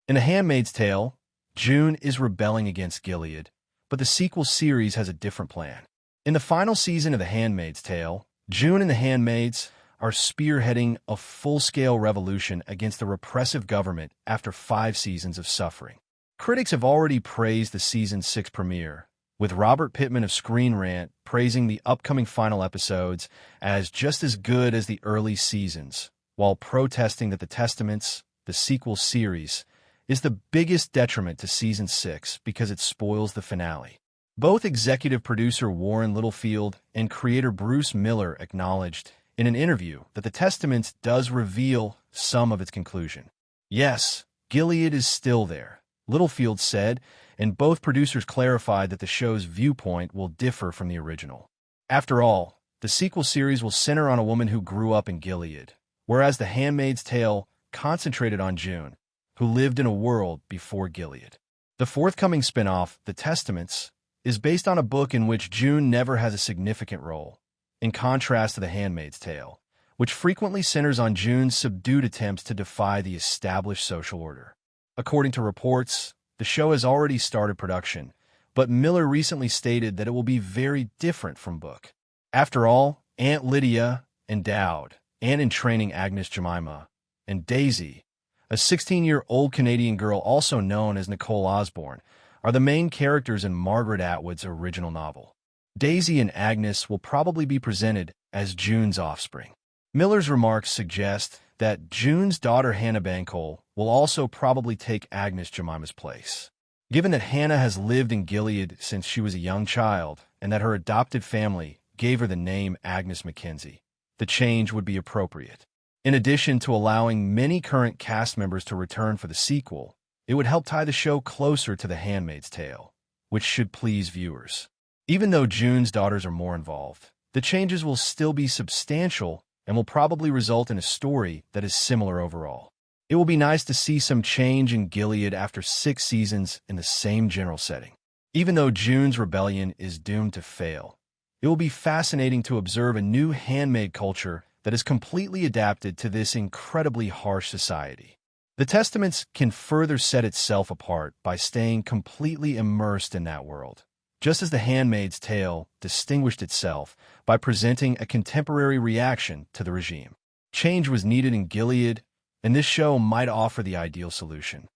In The Handmaid's Tale, June is rebelling against Gilead, but the sequel series has a different plan. In the final season of The Handmaid's Tale, June and the Handmaids are spearheading a full-scale revolution against the repressive government after 5 seasons of suffering. Critics have already praised the Season 6 premiere, with Robert Pittman of Screen Rant praising the upcoming final episodes as just as good as the early seasons, while protesting that The Testaments, the sequel series, is the biggest detriment to Season 6 because it spoils the finale. Both executive producer Warren Littlefield and creator Bruce Miller acknowledged in an interview that The Testaments does reveal some of its conclusion. Yes, Gilead is still there, Littlefield said, and both producers clarified that the show's viewpoint will differ from the original. After all, the sequel series will center on a woman who grew up in Gilead, whereas The Handmaid's Tale concentrated on June, who lived in a world before Gilead. The forthcoming spin-off, The Testaments, is based on a book in which June never has a significant role, in contrast to The Handmaid's Tale, which frequently centers on June's subdued attempts to defy the established social order. According to reports, the show has already started production, but Miller recently stated that it will be very different from book. After all, Aunt Lydia and Dowd, and in training Agnes Jemima, and Daisy, a 16-year-old Canadian girl also known as Nicole Osborne, are the main characters in Margaret Atwood's original novel. Daisy and Agnes will probably be presented as June's offspring. Miller's remarks suggest that June's daughter Hannah Bancole will also probably take Agnes Jemima's place. Given that Hannah has lived in Gilead since she was a young child and that her adopted family gave her the name Agnes Mackenzie, the change would be appropriate. In addition to allowing many current cast members to return for the sequel, it would help tie the show closer to The Handmaid's Tale, which should please viewers. Even though June's daughters are more involved, the changes will still be substantial and will probably result in a story that is similar overall. It will be nice to see some change in Gilead after 6 seasons in the same general setting. Even though June's rebellion is doomed to fail, it will be fascinating to observe a new handmaid culture that is completely adapted to this incredibly harsh society. The Testaments can further set itself apart by staying completely immersed in that world, just as The Handmaid's Tale distinguished itself by presenting a contemporary reaction to the regime. Change was needed in Gilead, and this show might offer the ideal solution.